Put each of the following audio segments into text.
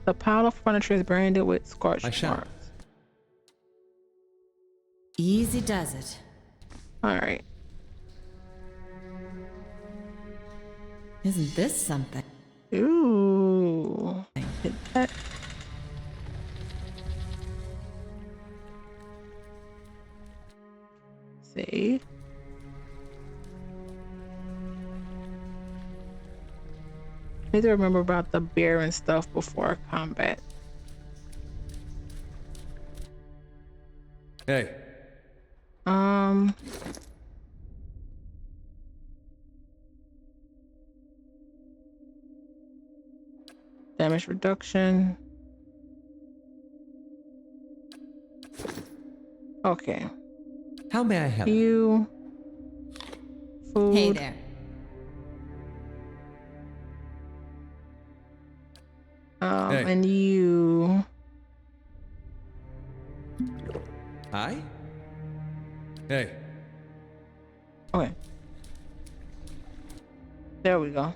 The pile of furniture is branded with scorch I shall. marks. Easy does it. All right. Isn't this something? Ooh. Hit that. See. Need to remember about the bear and stuff before combat. Hey. Damage reduction. Okay. How may I help? You. Food. Hey there. Hey. And you. Hi? Hey. Okay. There we go.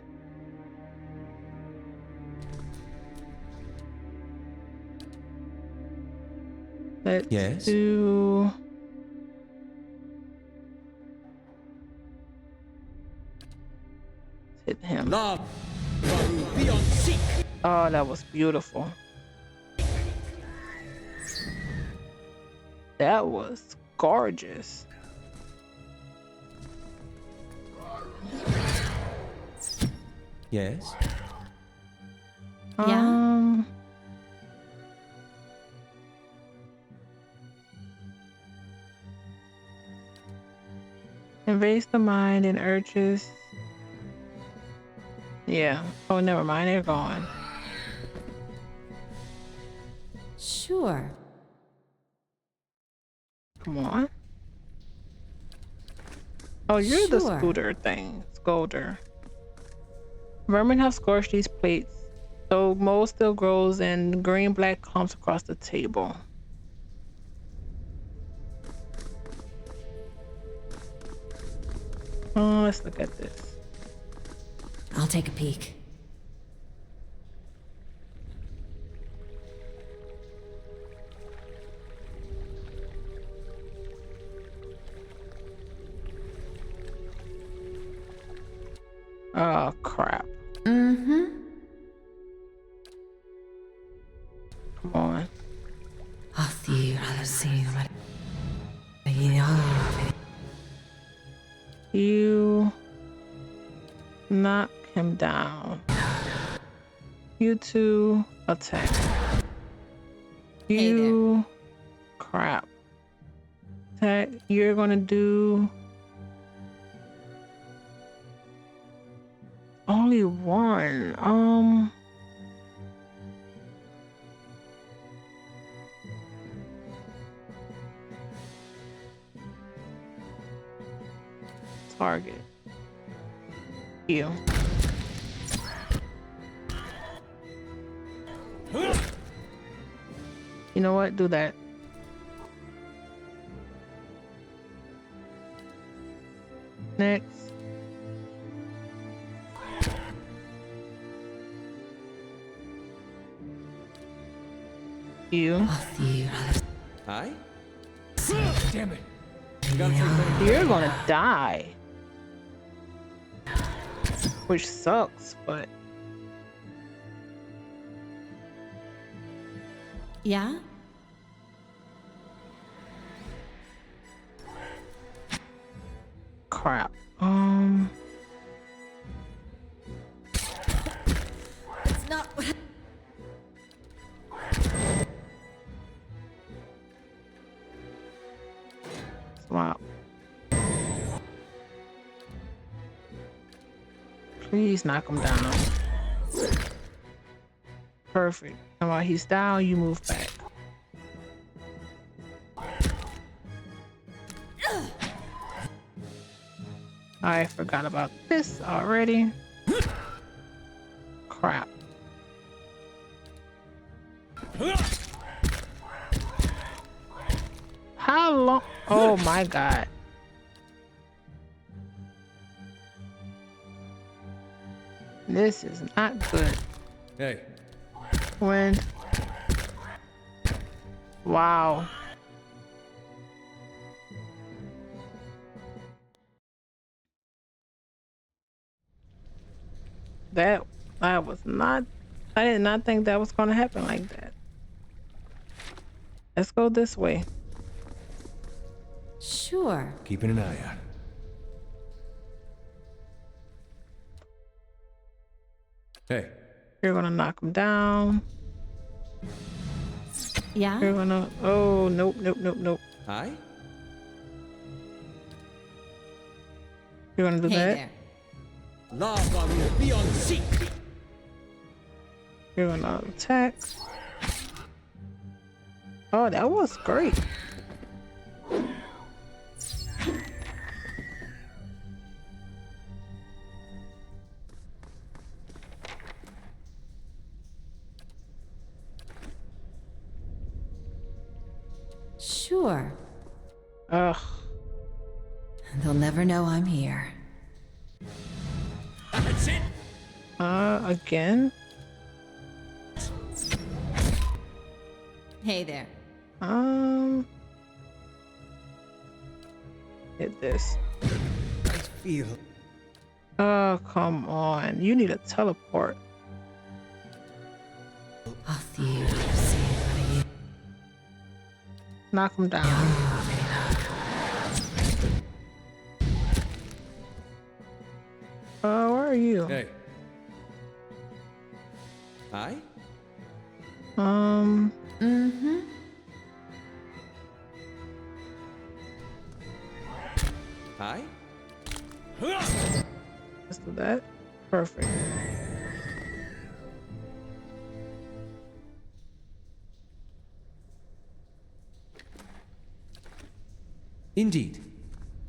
Let's do. Hit him. Love. Beyond seek. Oh, that was beautiful. That was gorgeous. Yes. Yeah. Invades the mind and urges. Yeah. Oh, never mind. They're gone. Sure. Come on. Oh, you're the Sure. scooter thing. Scolder. Vermin have scorched these plates, though mold still grows in green-black clumps across the table. Oh, let's look at this. I'll take a peek. Oh, crap. Mm-hmm. Come on. You knock him down. You two attack. You crap. Attack. You're gonna do only one. Target. You. You know what? Do that. Next. You. Hi? Damn it. Gotta take better. You're gonna die. Which sucks, but Yeah? crap. It's not what Swap. Please knock him down. Perfect. And while he's down, you move back. I forgot about this already. Crap. How long? Oh my god. This is not good. Hey. Wind. Wow. That was not, I did not think that was gonna happen like that. Let's go this way. Sure. Keeping an eye out. Hey. You're gonna knock him down. Yeah? You're gonna, oh, nope, nope, nope, nope. Aye? You're gonna do Hey that. there. Lava will be on seek. You're gonna attack. Oh, that was great. Sure. Ugh. They'll never know I'm here. That's it. Again? Hey there. Hit this. I feel. Oh, come on. You need a teleport. I'll see you. See you. Knock him down. Where are you? Hey. Aye? Mm-hmm. Aye? Let's do that. Perfect. Indeed.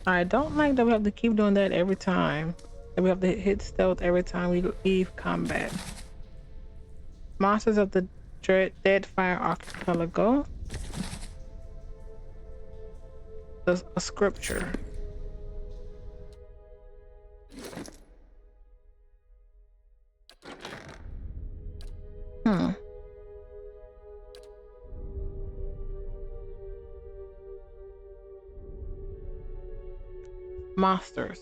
I don't like that we have to keep doing that every time. That we have to hit stealth every time we leave combat. Monsters of the Deadfire Archipelago. A scripture. Monsters.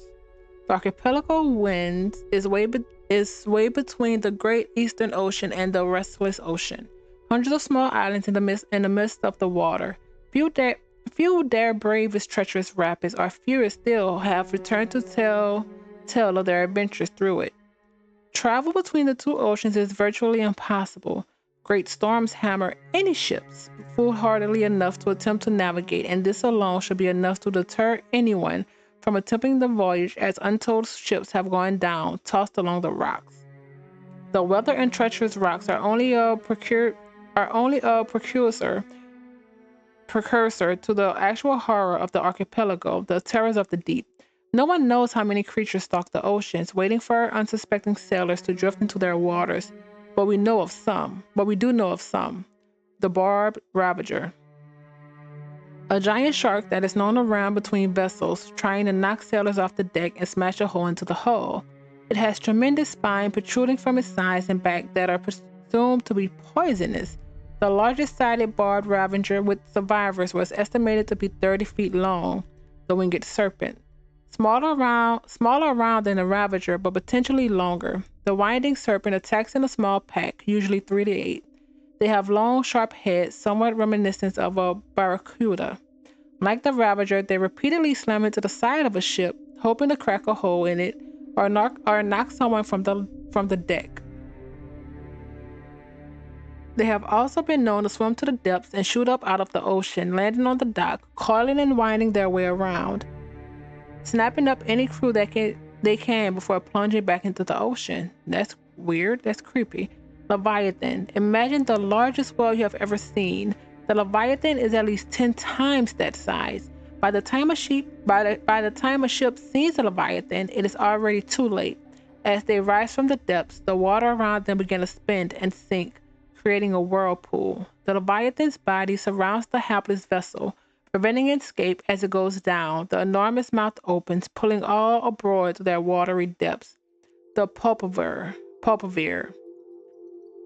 The archipelago winds is way between the Great Eastern Ocean and the Restless Ocean. Hundreds of small islands in the midst of the water. Few dare brave its treacherous rapids, or fewer still have returned to tell of their adventures through it. Travel between the two oceans is virtually impossible. Great storms hammer any ships foolhardily enough to attempt to navigate, and this alone should be enough to deter anyone from attempting the voyage, as untold ships have gone down, tossed along the rocks. The weather and treacherous rocks are only a precursor to the actual horror of the archipelago, the terrors of the deep. No one knows how many creatures stalk the oceans, waiting for unsuspecting sailors to drift into their waters, but we do know of some. The barbed ravager. A giant shark that is known around between vessels, trying to knock sailors off the deck and smash a hole into the hull. It has tremendous spines protruding from its sides and back that are presumed to be poisonous. The largest sided barbed ravager with survivors was estimated to be 30 feet long, the winged serpent. Smaller around than the ravager, but potentially longer. The winding serpent attacks in a small pack, usually 3 to 8. They have long, sharp heads, somewhat reminiscent of a barracuda. Like the ravager, they repeatedly slam into the side of a ship, hoping to crack a hole in it or knock someone from the deck. They have also been known to swim to the depths and shoot up out of the ocean, landing on the dock, coiling and winding their way around, snapping up any crew they can before plunging back into the ocean. That's weird. That's creepy. Leviathan. Imagine the largest whale you have ever seen. The Leviathan is at least 10 times that size. By the time a ship sees the Leviathan, it is already too late. As they rise from the depths, the water around them begins to spin and sink, creating a whirlpool. The Leviathan's body surrounds the hapless vessel, preventing escape as it goes down. The enormous mouth opens, pulling all aboard to their watery depths. The pulpavir.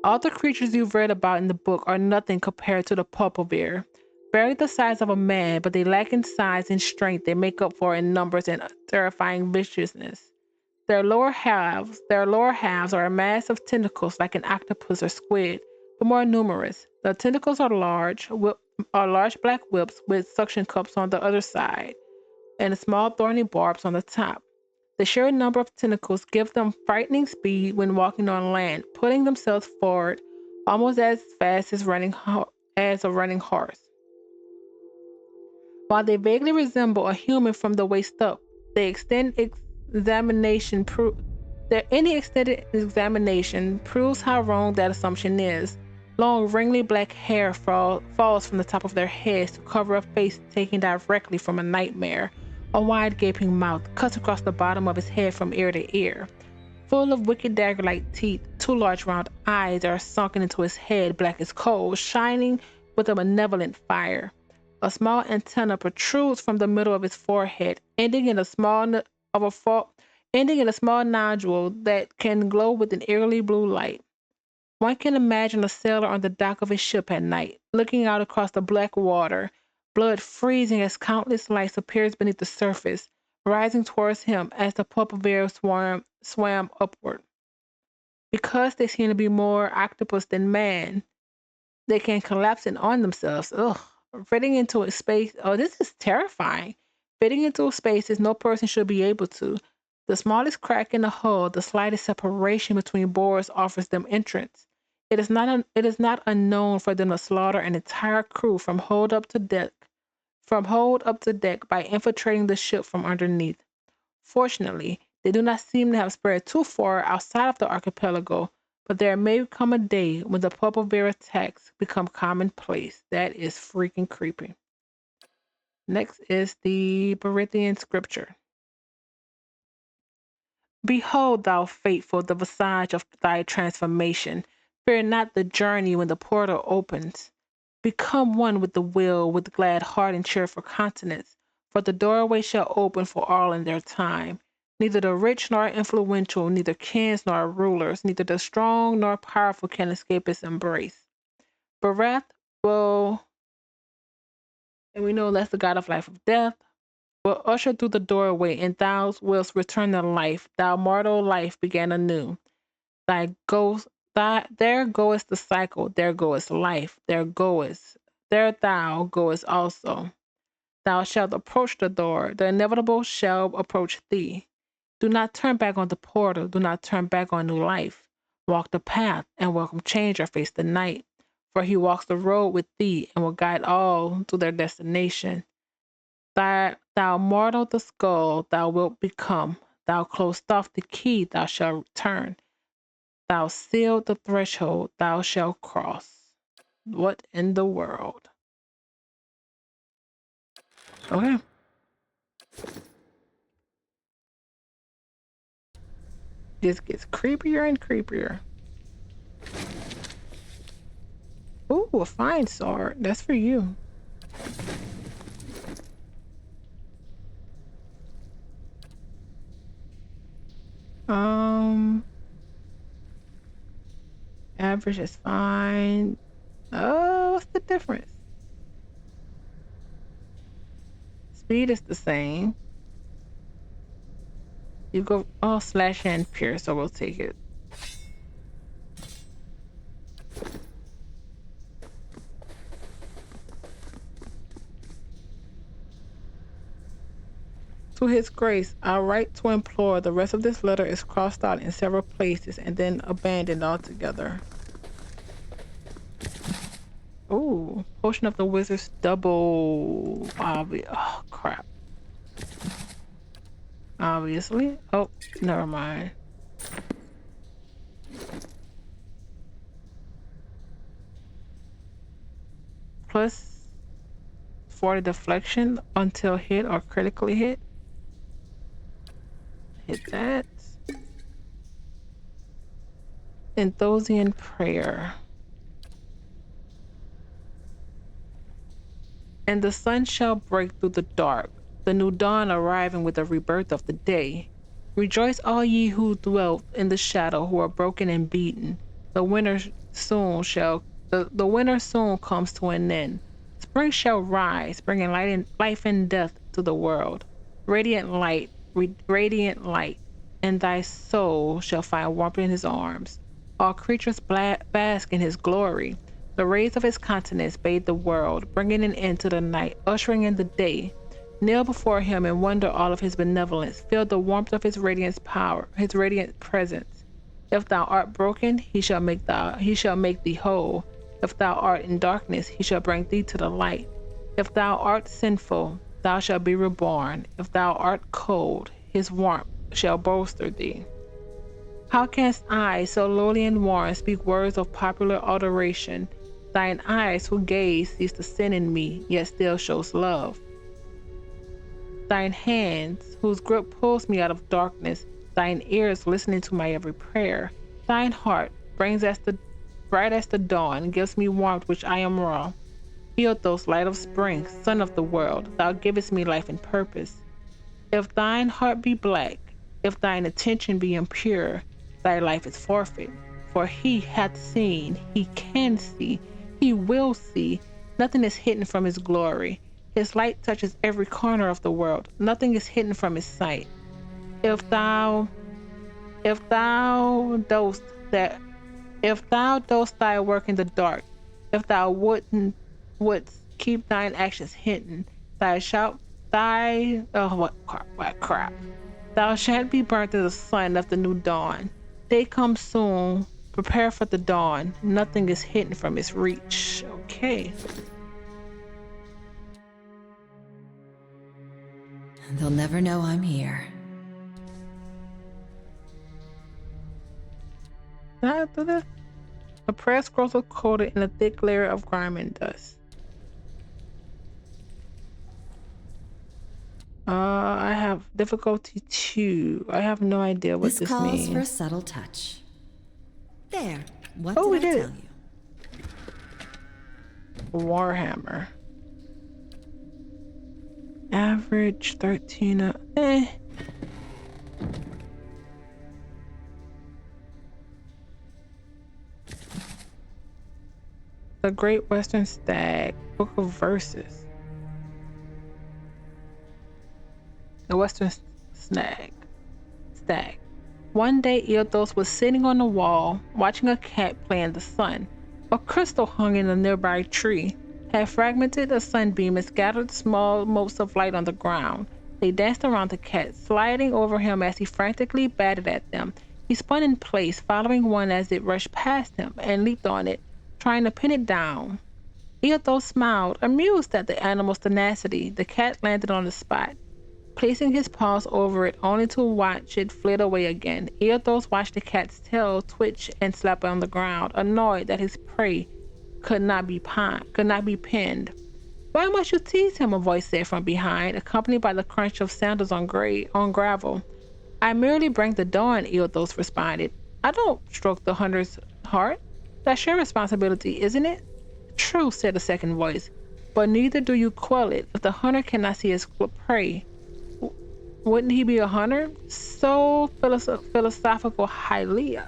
All the creatures you've read about in the book are nothing compared to the pulpavir. Barely the size of a man, but they lack in size and strength they make up for in numbers and terrifying viciousness. Their lower halves are a mass of tentacles like an octopus or squid, but more numerous. The tentacles are large black whips with suction cups on the other side and small thorny barbs on the top. The sheer number of tentacles give them frightening speed when walking on land, putting themselves forward almost as fast as a running horse. While they vaguely resemble a human from the waist up, they extend examination pro- any extended examination proves how wrong that assumption is. Long, wrinkly black hair falls from the top of their heads to cover a face taken directly from a nightmare. A wide, gaping mouth cuts across the bottom of his head from ear to ear. Full of wicked dagger-like teeth, two large round eyes are sunken into his head, black as coal, shining with a malevolent fire. A small antenna protrudes from the middle of his forehead, ending in a small nodule that can glow with an eerily blue light. One can imagine a sailor on the dock of his ship at night, looking out across the black water, blood freezing as countless lights appears beneath the surface, rising towards him as the pulpavir swam upward. Because they seem to be more octopus than man, they can collapse in on themselves. Ugh. Fitting into a space. Oh, this is terrifying. Fitting into a space as no person should be able to. The smallest crack in the hull, the slightest separation between boards offers them entrance. It is not unknown for them to slaughter an entire crew from hold up to deck by infiltrating the ship from underneath. Fortunately, they do not seem to have spread too far outside of the archipelago, but there may come a day when the pulpavir attacks become commonplace. That is freaking creepy. Next is the Berithian scripture. Behold, thou faithful, the visage of thy transformation. Fear not the journey when the portal opens. Become one with the will, with glad heart and cheerful countenance, for the doorway shall open for all in their time. Neither the rich nor influential, neither kings nor rulers, neither the strong nor powerful can escape its embrace. Barath will, and we know that's the god of life of death, will usher through the doorway, and thou wilt return to life. Thou mortal life began anew. There goeth the cycle, there goeth life, there thou goest also. Thou shalt approach the door, the inevitable shall approach thee. Do not turn back on the portal, do not turn back on new life. Walk the path, and welcome change or face the night. For he walks the road with thee, and will guide all to their destination. Thou mortal the skull, thou wilt become. Thou closed off the key, thou shalt return. Thou sealed the threshold, thou shalt cross. What in the world? Okay. This gets creepier and creepier. Ooh, a fine sword. That's for you. Um, Average is fine. Oh, what's the difference? Speed is the same. You go, oh, slash and pierce, so we'll take it. To his grace, I write to implore. The rest of this letter is crossed out in several places and then abandoned altogether. Ooh, potion of the wizard's double. Oh, crap. Obviously. Oh, never mind. Plus 40 deflection until hit or critically hit. Hit that. Enthosian prayer. And the sun shall break through the dark, the new dawn arriving with the rebirth of the day. Rejoice, all ye who dwelt in the shadow, who are broken and beaten. The winter the winter soon comes to an end. Spring shall rise, bringing life and death to the world. Radiant light, and thy soul shall find warmth in his arms. All creatures bask in his glory. The rays of his countenance bathe the world, bringing an end to the night, ushering in the day. Kneel before him and wonder all of his benevolence. Feel the warmth of his radiant power, his radiant presence. If thou art broken, he shall make thee whole. If thou art in darkness, he shall bring thee to the light. If thou art sinful, thou shalt be reborn. If thou art cold, his warmth shall bolster thee. How canst I, so lowly and worn, speak words of popular adoration? Thine eyes who gaze sees the sin in me, yet still shows love. Thine hands, whose grip pulls me out of darkness, thine ears listening to my every prayer. Thine heart, bright as the dawn, gives me warmth which I am raw. Eothos, light of spring, sun of the world, thou givest me life and purpose. If thine heart be black, if thine attention be impure, thy life is forfeit. For he hath seen, he can see, he will see. Nothing is hidden from his glory. His light touches every corner of the world. Nothing is hidden from his sight. If thou dost thy work in the dark, if thou wouldst keep thine actions hidden, thou shalt be burnt in the sun of the new dawn. Day comes soon. Prepare for the dawn. Nothing is hidden from its reach. Okay. They'll never know I'm here. The prayer scrolls are coated in a thick layer of grime and dust. I have difficulty 2. I have no idea what this calls means. for a subtle touch. There. What we did I did tell it. you? Warhammer. Average 13. The Great Western Stag, Book of Verses. The Western Stag. One day, Eothos was sitting on the wall, watching a cat play in the sun. A crystal hung in a nearby tree, had fragmented a sunbeam and scattered small motes of light on the ground. They danced around the cat, sliding over him as he frantically batted at them. He spun in place, following one as it rushed past him, and leaped on it, trying to pin it down. Eothos smiled, amused at the animal's tenacity. The cat landed on the spot, placing his paws over it only to watch it flit away again. Eothos watched the cat's tail twitch and slap on the ground, annoyed that his prey could not be pinned. Why must you tease him? A voice said from behind, accompanied by the crunch of sandals on gravel. I merely bring the dawn, Eothos responded. I don't stroke the hunter's heart. That's your responsibility, isn't it? True, said the second voice, but neither do you quell it. If the hunter cannot see his prey, wouldn't he be a hunter? So philosophical, Hylia.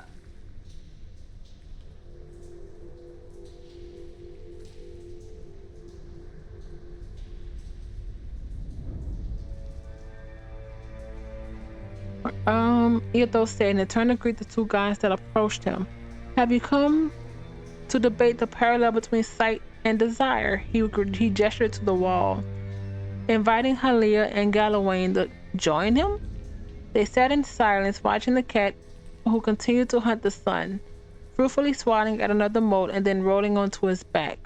Eothos said and turned to greet the two guys that approached him. Have you come to debate the parallel between sight and desire? He gestured to the wall, inviting Hylia and Galawain to join him. They sat in silence, watching the cat, who continued to hunt the sun, fruitfully swatting at another mote and then rolling onto his back.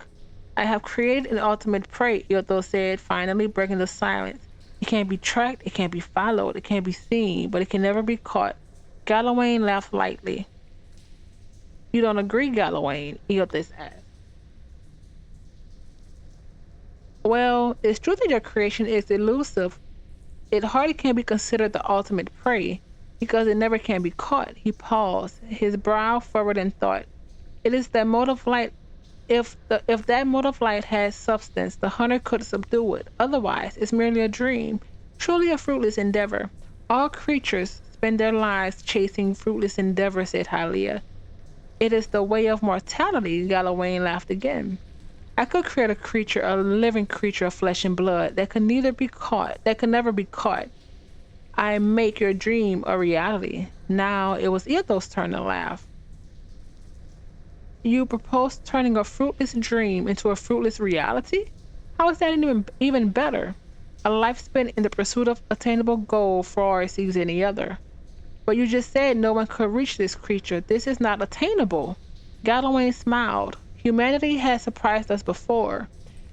I have created an ultimate prey, Eothos said, finally breaking the silence. It can't be tracked, it can't be followed, it can't be seen, but it can never be caught. Galawain laughed lightly. You don't agree, Galawain? Eothos asked. Well, it's true that your creation is elusive. It hardly can be considered the ultimate prey, because it never can be caught. He paused, his brow furrowed in thought. It is that mode of light. If that mode of light has substance, the hunter could subdue it. Otherwise, it's merely a dream, truly a fruitless endeavor. All creatures spend their lives chasing fruitless endeavors, said Hylia. It is the way of mortality, Galloway laughed again. I could create a living creature of flesh and blood that could never be caught. I make your dream a reality. Now it was Ethos' turn to laugh. You propose turning a fruitless dream into a fruitless reality? How is that even better? A life spent in the pursuit of attainable goal far exceeds any other. But you just said no one could reach this creature. This is not attainable. Galloway smiled. Humanity has surprised us before.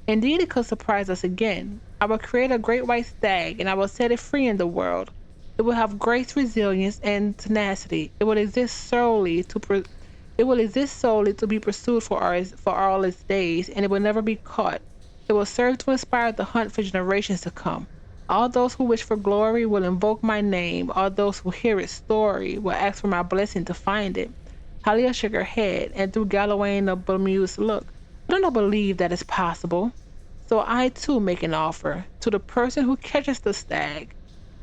Indeed, it could surprise us again. I will create a great white stag, and I will set it free in the world. It will have grace, resilience, and tenacity. It will exist solely to be pursued for all its days, and it will never be caught. It will serve to inspire the hunt for generations to come. All those who wish for glory will invoke my name. All those who hear its story will ask for my blessing to find it. Halia shook her head and threw Galloway a bemused look. I do not believe that is possible. So I too make an offer to the person who catches the stag,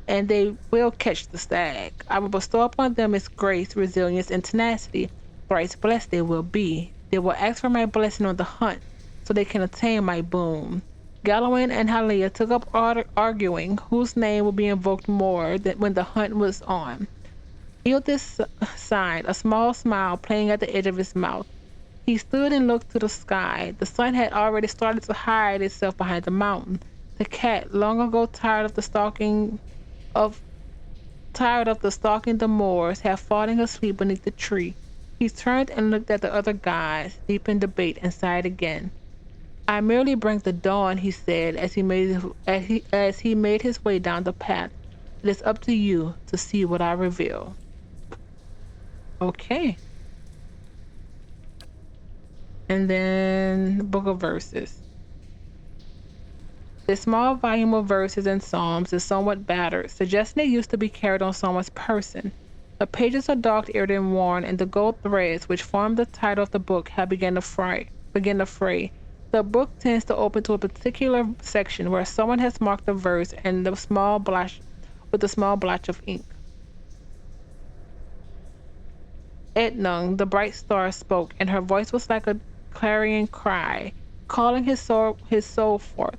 and they will catch the stag. I will bestow upon them its grace, resilience, and tenacity. Thrice blessed they will be. They will ask for my blessing on the hunt, so they can attain my boon. Galloway and Halia took up arguing whose name would be invoked more than when the hunt was on. Eldest sighed, a small smile playing at the edge of his mouth. He stood and looked to the sky. The sun had already started to hide itself behind the mountain. The cat, long ago of stalking the moors, had fallen asleep beneath the tree. He turned and looked at the other guys, deep in debate, and sighed again. I merely bring the dawn, he said as he made his way down the path. It is up to you to see what I reveal. Okay. And then Book of Verses. This small volume of verses and psalms is somewhat battered, suggesting it used to be carried on someone's person. The pages are dog-eared and worn, and the gold threads which form the title of the book have begun to fray. The book tends to open to a particular section where someone has marked a verse and the small blotch with a small blotch of ink. Etnung, the bright star, spoke, and her voice was like a clarion cry, calling his soul forth.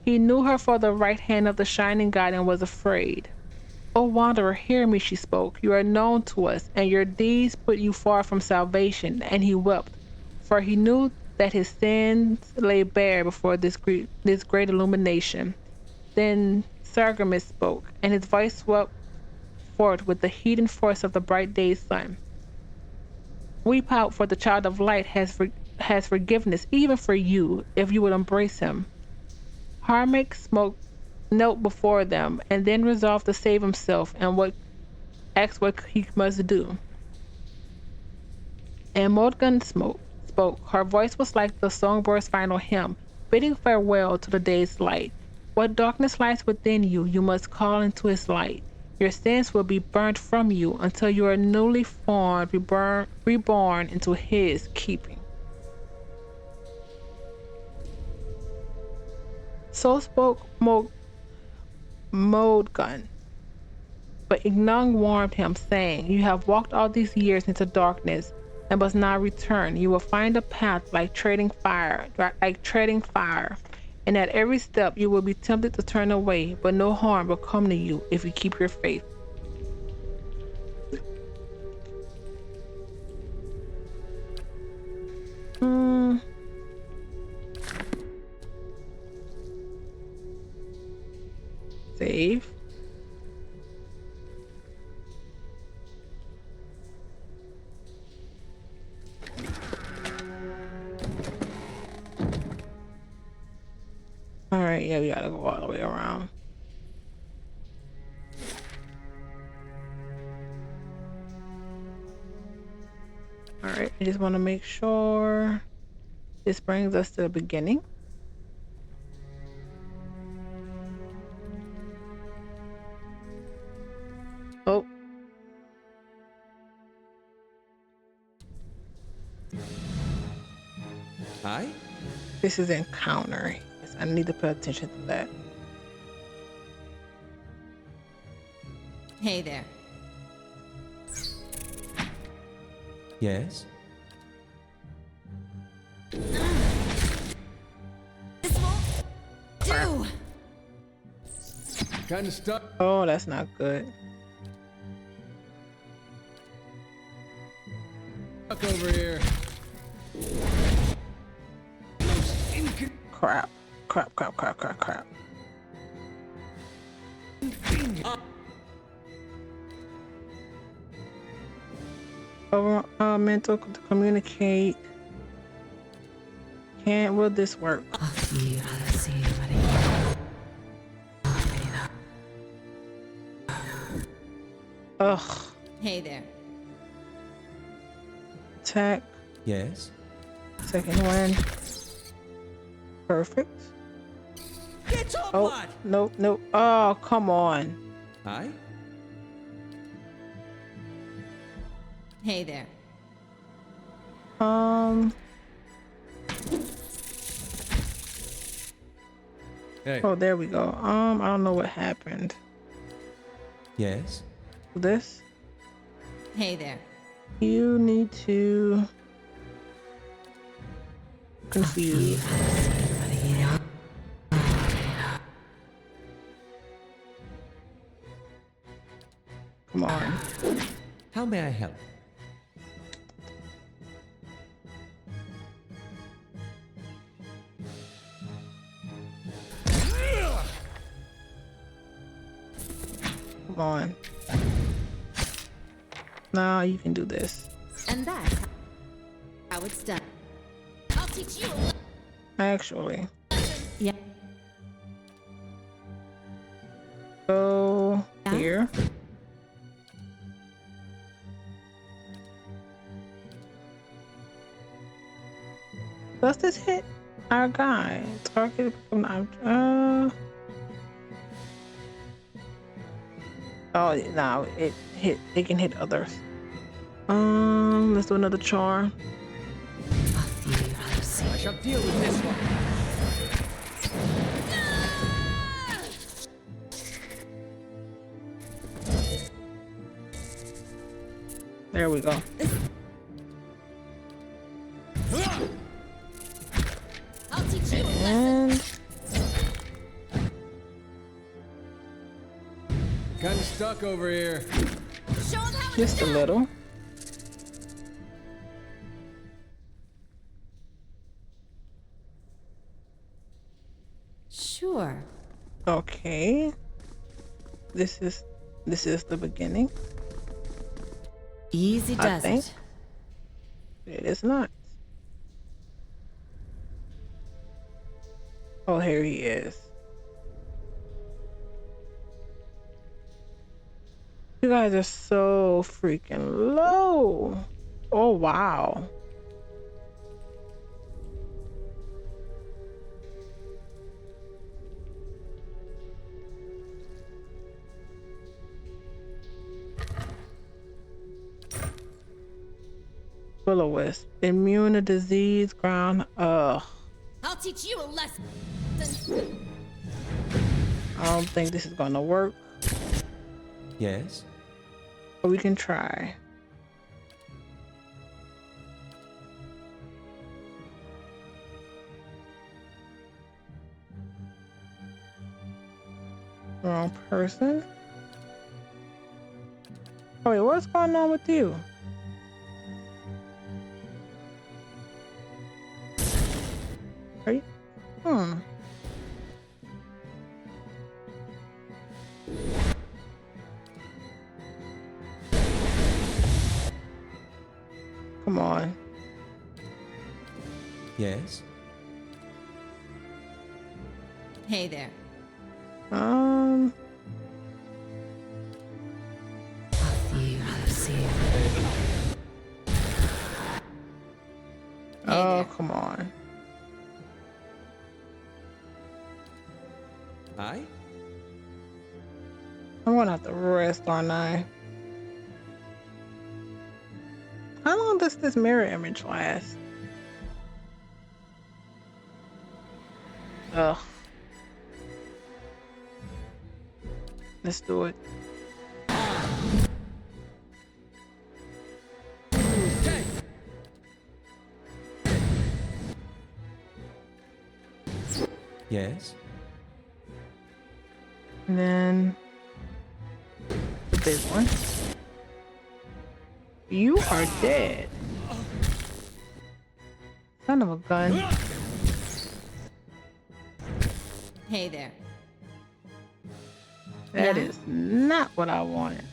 He knew her for the right hand of the shining god and was afraid. O wanderer, hear me, she spoke. You are known to us, and your deeds put you far from salvation. And he wept, for he knew that his sins lay bare before this great illumination. Then Sargamus spoke, and his voice swept forth with the heat and force of the bright day's sun. Weep out, for the child of light has forgiveness, even for you, if you would embrace him. Harmach knelt before them, and then resolved to save himself and asked what he must do. And Morgan spoke. Her voice was like the songbird's final hymn, bidding farewell to the day's light. What darkness lies within you, you must call into its light. Your sins will be burnt from you until you are newly formed, reborn into his keeping. So spoke Modgun. But Ignung warned him, saying, You have walked all these years into darkness and must now return. You will find a path like treading fire, and at every step you will be tempted to turn away, but no harm will come to you if you keep your faith. Save. All right, yeah, we gotta go all the way around. All right, I just want to make sure this brings us to the beginning. Oh. Hi? This is encounter. Yes, I need to pay attention to that. Hey there. Yes? This won't do. Kind of stuck. Oh, that's not good. Stuck over here. Crap. Crap, crap, crap, crap, crap. Mental to communicate. Can't, will this work? Ugh. Hey there. Attack. Yes. Second one. Perfect. Get your Oh, blood. nope, nope. Oh, come on. Aye. Hey there. Hey. Oh, there we go. I don't know what happened. Yes. This. Hey there. You need to confuse. Come on. How may I help? Come on. Now you can do this. And that's how it's done. I'll teach you. Actually, Yeah. go Yeah. here. Does this hit our guy? Target. Oh, no, it hit. It can hit others. Let's do another char. I shall deal with this one. There we go. I'll teach you. And Kind of stuck over here. Show 'em how just a little. Sure. Okay. This is the beginning. Easy I does think. it. It is not. Oh, here he is. You guys are so freaking low. Oh, wow. Will-o-wisp. Immune to disease, ground. Ugh. I'll teach you a lesson. I don't think this is gonna work, Yes. but we can try. Wrong person. Oh wait, what's going on with you? Are you? Come on. Yes. Hey there. Oh, come on. Aye. I'm gonna have to rest, aren't I? How long does this mirror image last? Ugh. Let's do it. Yes? And then the big one. You are dead. Son of a gun. Hey there. That Yeah? is not what I wanted.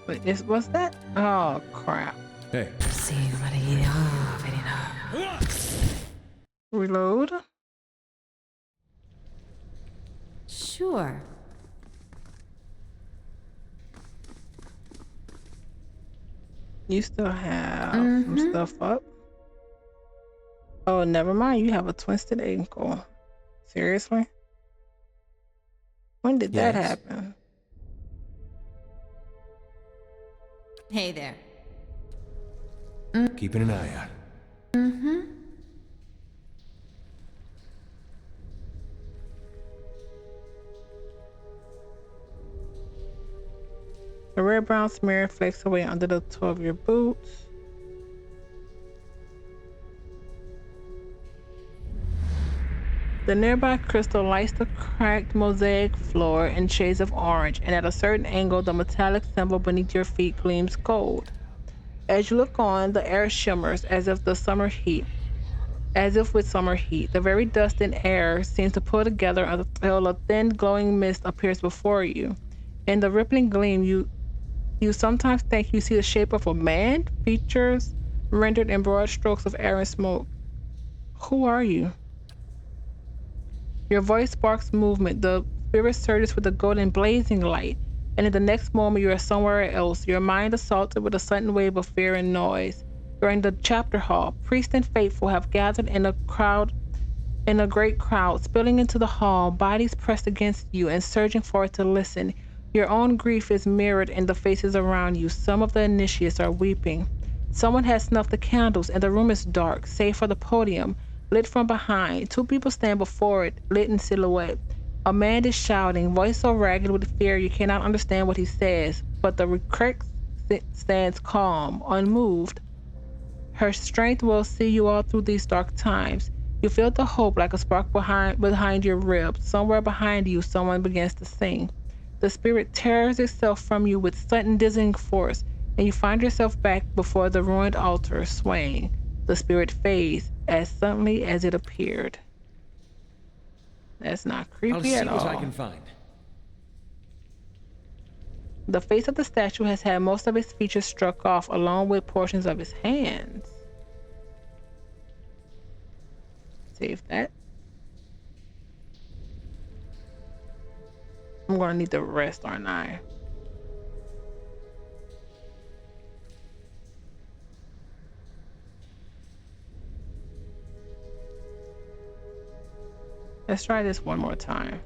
Wait, what's that? Oh crap. Hey. Reload. Sure. You still have some stuff up. Oh, never mind. You have a twisted ankle. Seriously? When did that Yes? happen? Hey there. Keeping an eye out. The red-brown smear flakes away under the toe of your boots. The nearby crystal lights the cracked mosaic floor in shades of orange, and at a certain angle, the metallic symbol beneath your feet gleams gold. As you look on, the air shimmers as if with summer heat. The very dust and air seems to pull together until a thin glowing mist appears before you. In the rippling gleam, you sometimes think you see the shape of a man, features rendered in broad strokes of air and smoke. Who are you? Your voice sparks movement. The spirit surges with a golden blazing light, and in the next moment you are somewhere else, your mind assaulted with a sudden wave of fear and noise. You're in the chapter hall. Priests and faithful have gathered in a great crowd, spilling into the hall, bodies pressed against you and surging forward to listen. Your own grief is mirrored in the faces around you. Some of the initiates are weeping. Someone has snuffed the candles, and the room is dark, save for the podium, lit from behind. Two people stand before it, lit in silhouette. A man is shouting, voice so ragged with fear you cannot understand what he says, but the recruit stands calm, unmoved. Her strength will see you all through these dark times. You feel the hope like a spark behind your ribs. Somewhere behind you, someone begins to sing. The spirit tears itself from you with sudden dizzying force, and you find yourself back before the ruined altar, swaying. The spirit fades as suddenly as it appeared. That's not I'll creepy see at what I all. can find. The face of the statue has had most of its features struck off, along with portions of its hands. Save that. I'm gonna need the rest, aren't I? Let's try this one more time.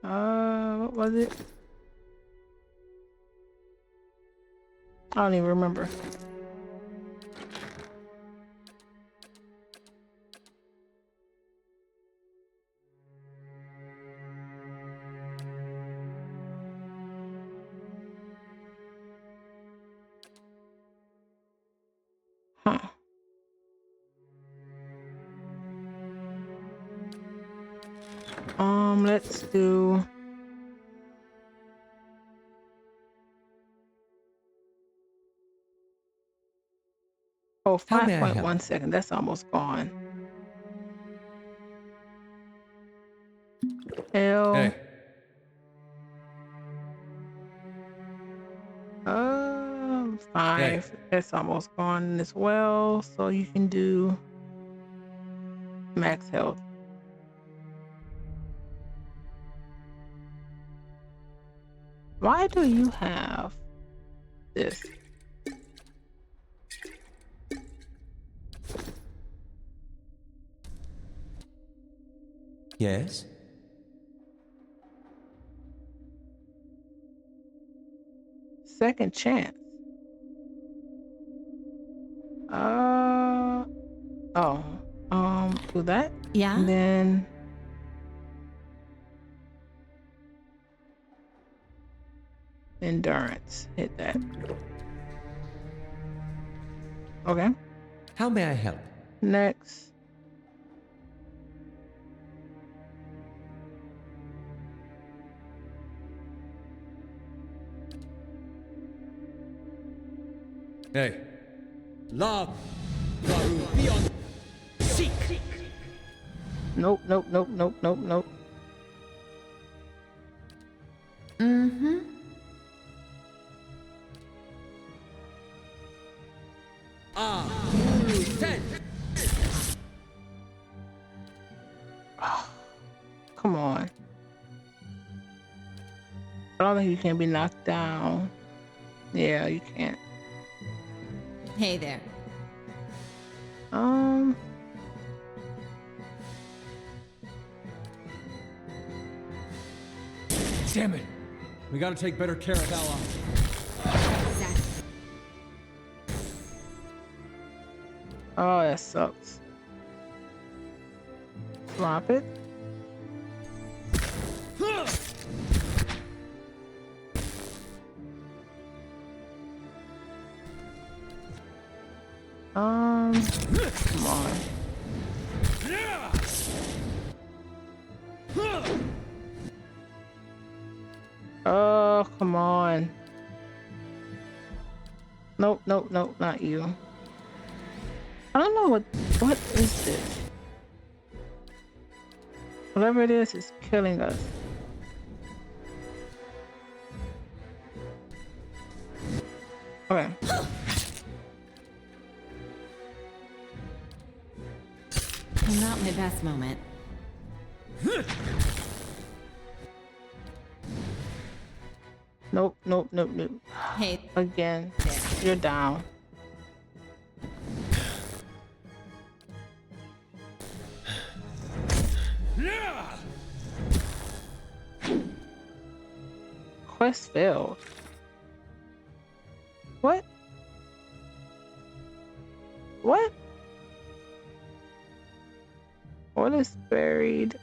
What was it? I don't even remember. Huh. Let's do. Oh, How may I help? 5.1 seconds. That's almost gone. L. Hey. Hey. 5. That's almost gone as well. So you can do max health. Why do you have this? Yes? second chance. Do that. Yeah? And then endurance. Hit that. Okay. How may I help? Next. Hey. Love. Garu, be on. Seek. Nope, nope, nope, nope, nope, nope. Mm-hmm. Ten. Come on. I don't think you can be knocked down. Yeah, you can't. Hey there. Damn it. We gotta take better care of Ella. Exactly. Oh, that sucks. Drop it. Come on. Oh, come on. Nope, nope, nope, not you. I don't know what is this? Whatever it is killing us. Okay. Not my best moment. Nope, nope, nope, nope. Hey. Again. You're down. Quest failed. What? What? What is buried?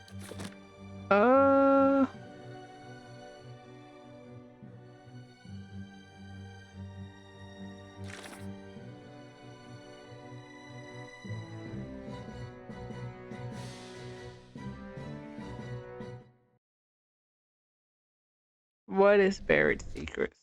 What is buried secrets?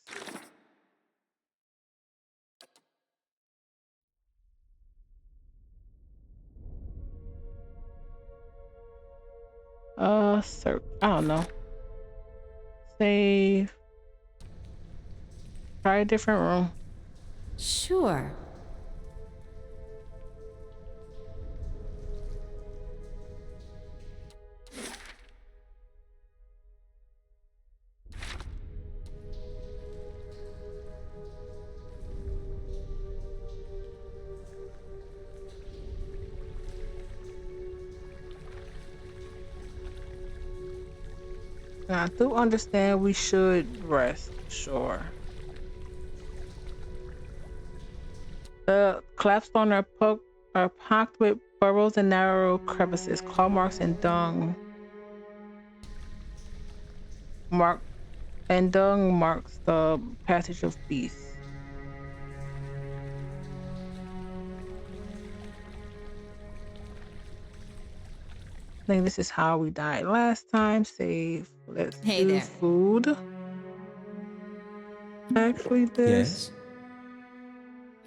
Search. I don't know. Save. Try a different room. Sure. Now, I do understand we should rest. Sure. The clapstone are packed with burrows and narrow crevices, claw marks and dung. Dung marks the passage of beasts. I think this is how we died last time. Save. Let's Hey do there. food. Actually, this.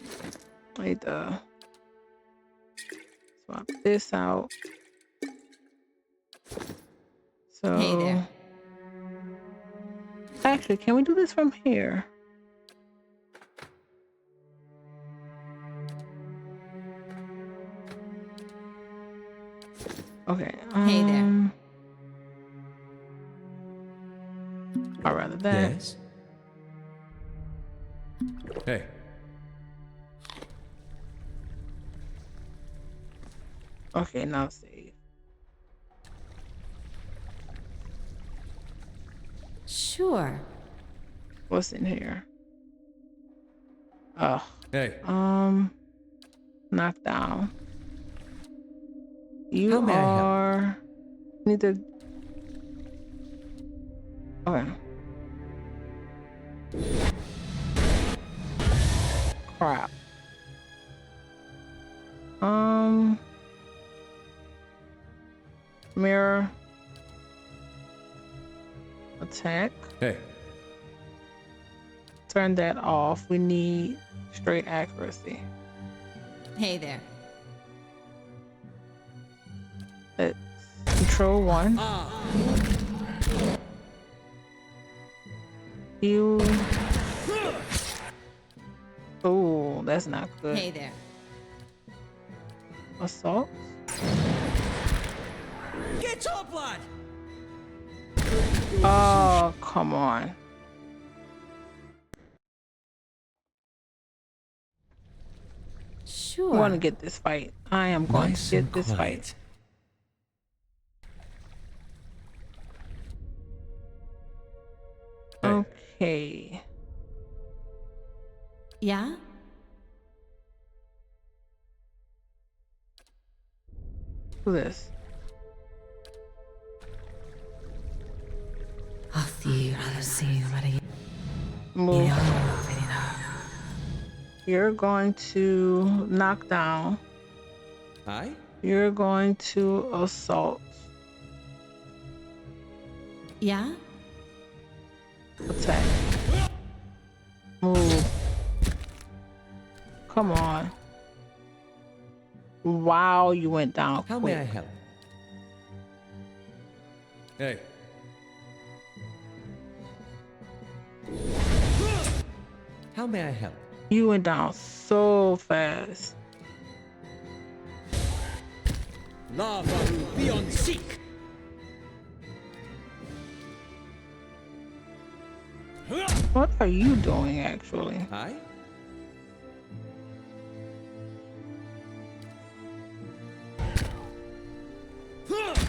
Yes. Wait, swap this out. So. Hey there. Actually, can we do this from here? Okay. Hey there. I'd rather that. Yes. Hey. Okay, now save. Sure. What's in here? Ugh. Hey, Knock down. how You may I help? are need to. Okay. Crap. Mirror attack. Hey, Turn that off. We need straight accuracy. Hey there. Let's control one. You. Oh, that's not good. Hey there. Assault. get your blood. Oh, come on. I Sure. want to get this fight. I am going to get this fight. Hey. Okay. Yeah? Do this. Move. You're going to knock down. Hi? You're going to assault. Yeah? Attack. Move. Come on. Wow, you went down How quick. may I help? Hey. How may I help? You went down so fast. Lava beyond seek. What are you doing, actually? Hi?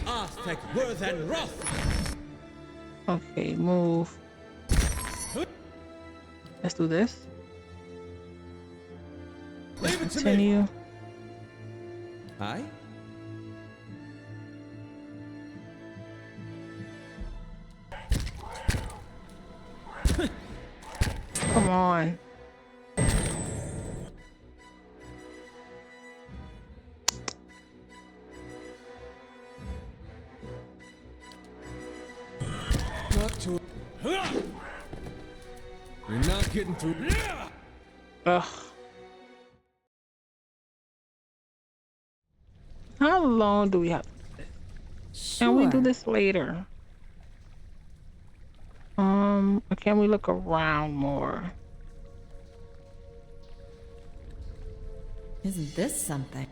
Aztec worth and wrath. Okay, move. Let's do this. Leave it to me. Continue. Hi? Come on. Not to. You're not getting through. Ugh. How long do we have to do this? Can we do this later? Or can we look around more? Isn't this something?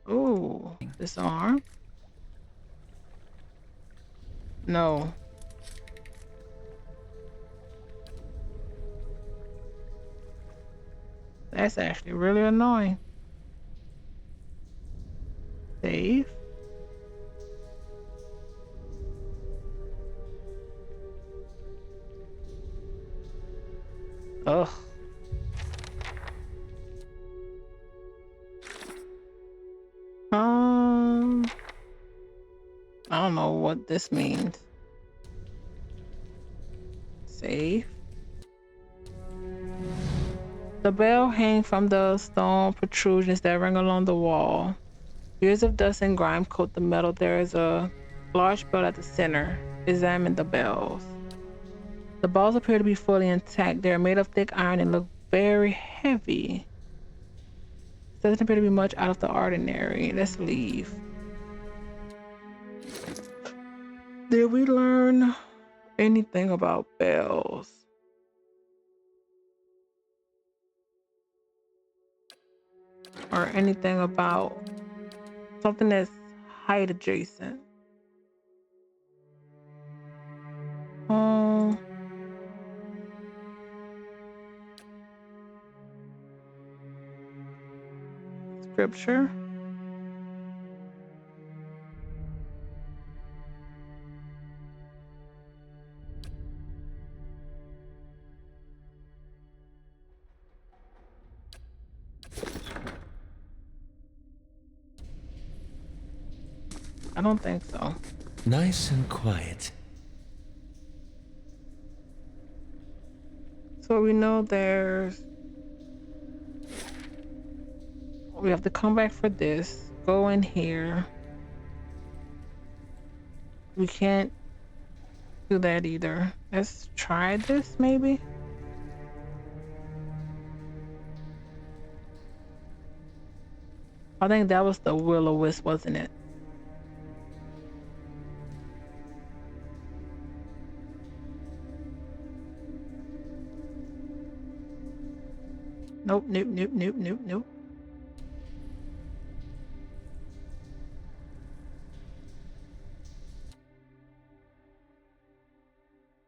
Ooh, this arm? No. That's actually really annoying. Save. Ugh. I don't know what this means. Save. The bell hangs from the stone protrusions that ring along the wall. Years of dust and grime coat the metal. There is a large bell at the center. Examine the bells. The balls appear to be fully intact. They are made of thick iron and look very heavy. Doesn't appear to be much out of the ordinary. Let's leave. Did we learn anything about bells? Or anything about something that's height adjacent? Um, scripture. I don't think so. Nice and quiet. So we know we have to come back for this. Go in here. We can't do that either. Let's try this maybe. I think that was the will-o-wisp, wasn't it? Nope, nope, nope, nope, nope, nope.